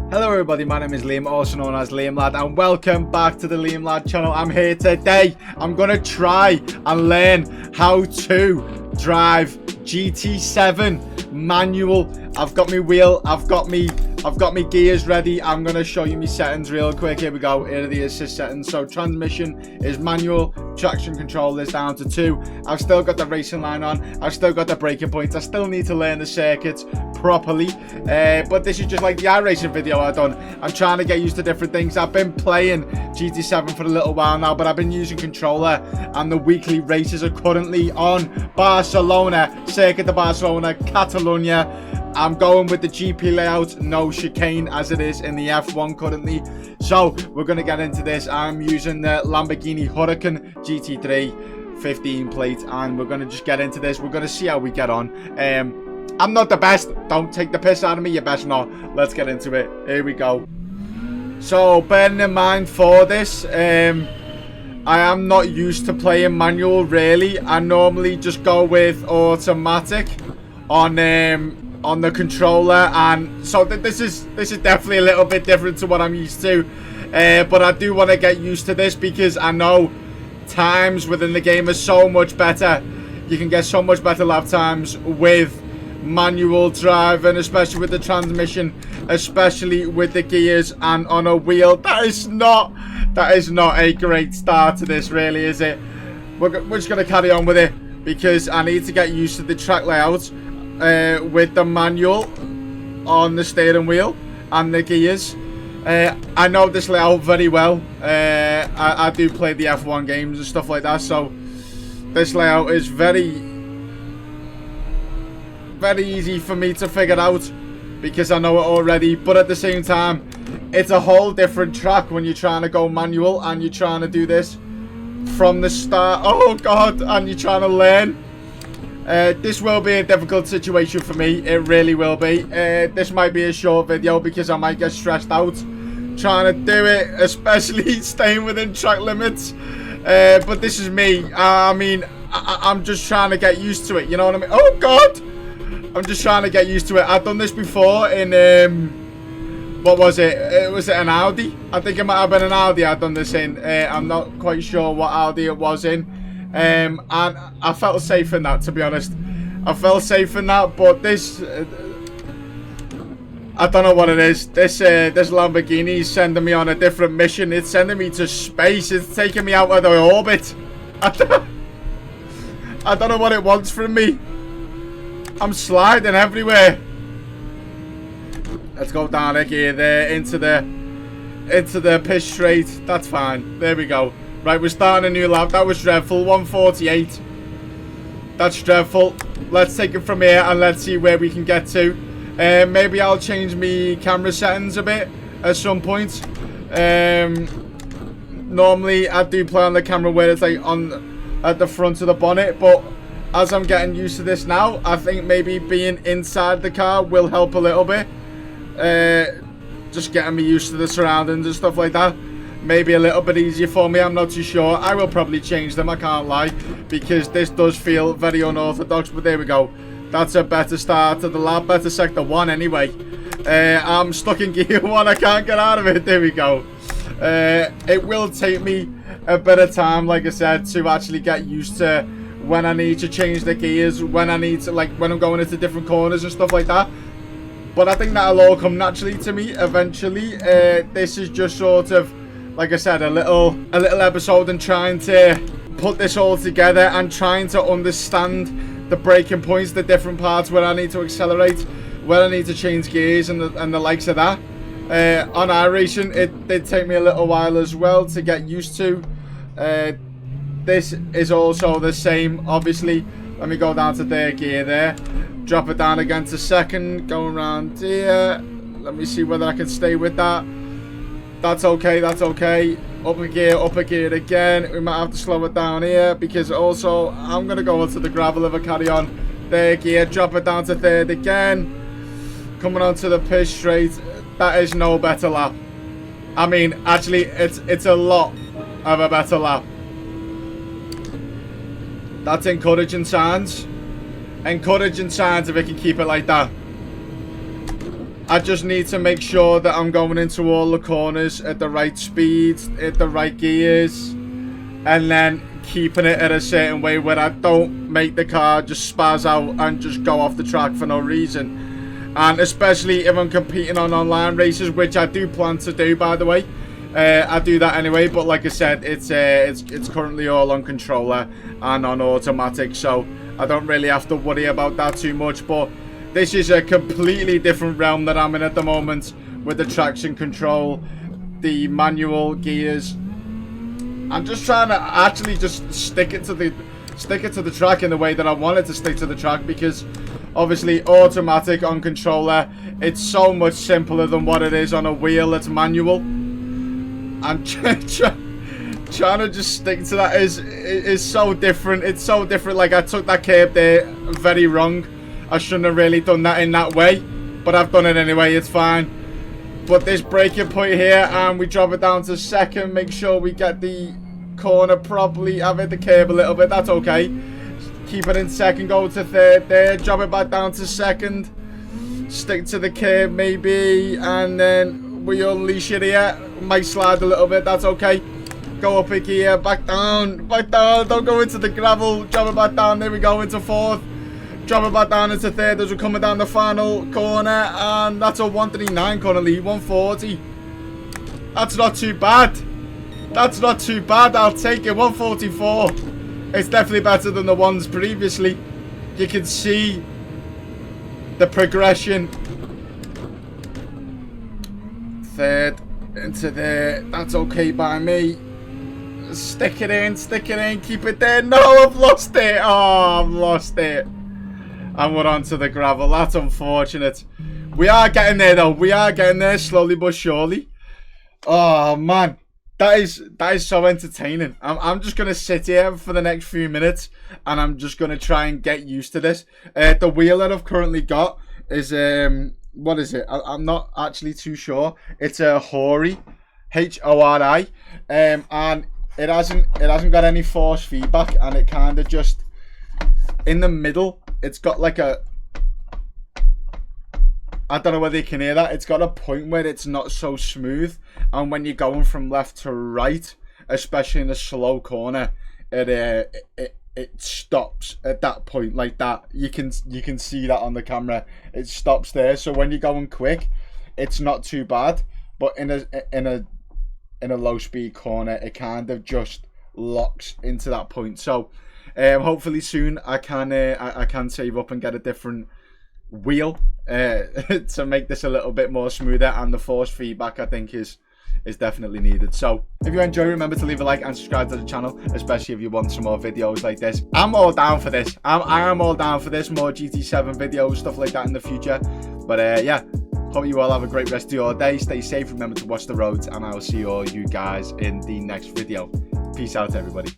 Hello everybody, my name is Liam, also known as Liam Lad, and welcome back to the Liam Lad channel. I'm here today. I'm gonna try and learn how to drive GT7 manual. I've got my wheel, I've got me gears ready. I'm gonna show you my settings real quick. Here we go. Here are the assist settings. So transmission is manual, traction control is down to 2. I've still got the racing line on, I've still got the braking points. I still need to learn the circuits properly, but this is just like the iRacing video I've done. I'm trying to get used to different things. I've been playing GT7 for a little while now, but I've been using controller, and the weekly races are currently on Barcelona, Circuit de Barcelona, Catalonia. I'm going with the GP layout, no chicane as it is in the F1 currently. So we're going to get into this. I'm using the Lamborghini Huracan GT3 15 plate, and we're going to just get into this. We're going to see how we get on. I'm not the best. Don't take the piss out of me. You best not. Let's get into it. Here we go. So bearing in mind for this, I am not used to playing manual really. I normally just go with automatic on the controller, and so this is definitely a little bit different to what I'm used to, but I do want to get used to this because I know times within the game are so much better. You can get so much better lap times with manual driving, especially with the transmission, especially with the gears and on a wheel. That is not a great start to this, really, is it? We're just going to carry on with it because I need to get used to the track layout with the manual on the steering wheel and the gears. I know this layout very well. I do play the F1 games and stuff like that, so this layout is very easy for me to figure out because I know it already. But at the same time, it's a whole different track when you're trying to go manual and you're trying to do this from the start. Oh god, and you're trying to learn. This will be a difficult situation for me. It really will be. This might be a short video because I might get stressed out trying to do it, especially staying within track limits. But this is me. I mean, I'm just trying to get used to it. You know what I mean? Oh god, I'm just trying to get used to it. I've done this before in what was it? Was it an Audi? I think it might have been an Audi I've done this in. I'm not quite sure what Audi it was in. And I felt safe in that, to be honest. I felt safe in that, but this I don't know what it is. This Lamborghini is sending me on a different mission. It's sending me to space. It's taking me out of the orbit. I don't know what it wants from me. I'm sliding everywhere. Let's go down again there into the pit straight. That's fine. There we go. Right, we're starting a new lap. That was dreadful. 148. That's dreadful. Let's take it from here and let's see where we can get to. Maybe I'll change my camera settings a bit at some point. Normally I do play on the camera where it's like at the front of the bonnet, but as I'm getting used to this now, I think maybe being inside the car will help a little bit. Just getting me used to the surroundings and stuff like that. Maybe a little bit easier for me. I'm not too sure. I will probably change them, I can't lie, because this does feel very unorthodox. But there we go. That's a better start to the lap. Better sector 1 anyway. I'm stuck in gear 1. I can't get out of it. There we go. It will take me a bit of time, like I said, to actually get used to when I need to change the gears, when I need to, like, when I'm going into different corners and stuff like that. But I think that'll all come naturally to me eventually. This is just sort of, like I said, a little episode and trying to put this all together and trying to understand the braking points, the different parts where I need to accelerate, where I need to change gears and the likes of that. On iRacing, it did take me a little while as well to get used to. This is also the same, obviously. Let me go down to third gear there. Drop it down again to second, going around here. Let me see whether I can stay with that. That's okay, that's okay. Up a gear again. We might have to slow it down here because also I'm going to go into the gravel if I carry on. Third gear, drop it down to third again. Coming onto the pit straight. That is no better lap. I mean, actually, it's a lot of a better lap. That's encouraging signs. Encouraging signs if it can keep it like that. I just need to make sure that I'm going into all the corners at the right speeds, at the right gears, and then keeping it at a certain way where I don't make the car just spaz out and just go off the track for no reason. And especially if I'm competing on online races, which I do plan to do, by the way. I do that anyway, but like I said, it's currently all on controller and on automatic, so I don't really have to worry about that too much. But this is a completely different realm that I'm in at the moment, with the traction control, the manual gears. I'm just trying to actually just stick it to the track in the way that I want it to stick to the track, because obviously automatic on controller, it's so much simpler than what it is on a wheel that's manual. I'm trying to just stick to that is so different. It's so different. Like, I took that curb there very wrong. I shouldn't have really done that in that way, but I've done it anyway. It's fine. But this braking point here, and we drop it down to second. Make sure we get the corner properly. I've hit the curb a little bit. That's okay. Keep it in second. Go to third there. Drop it back down to second. Stick to the curb maybe, and then we unleash it here. Might slide a little bit. That's okay. Go up a gear. Back down. Back down. Don't go into the gravel. Drop it back down. There we go. Into fourth. Drop it back down into third as we're coming down the final corner, and that's a 139 currently, 140. That's not too bad. That's not too bad. I'll take it. 144. It's definitely better than the ones previously. You can see the progression. Third into there. That's okay by me. Stick it in. Stick it in. Keep it there. No, I've lost it. Oh, I've lost it. And we're onto the gravel. That's unfortunate. We are getting there though. We are getting there slowly but surely. Oh man, that is so entertaining. I'm just gonna sit here for the next few minutes, and I'm just gonna try and get used to this. The wheel that I've currently got is what is it? I'm not actually too sure. It's a Hori, Hori, and it hasn't got any force feedback, and it kind of just in the middle. It's got like a, I don't know whether you can hear that. It's got a point where it's not so smooth, and when you're going from left to right, especially in a slow corner, it stops at that point like that. You can see that on the camera. It stops there. So when you're going quick, it's not too bad, but in a low speed corner, it kind of just locks into that point. So hopefully soon I can save up and get a different wheel to make this a little bit more smoother, and the force feedback I think is definitely needed. So if you enjoy, remember to leave a like and subscribe to the channel, especially if you want some more videos like this. I'm all down for this. I am all down for this, more GT7 videos, stuff like that in the future. But yeah, hope you all have a great rest of your day. Stay safe, remember to watch the roads, and I will see all you guys in the next video. Peace out, everybody.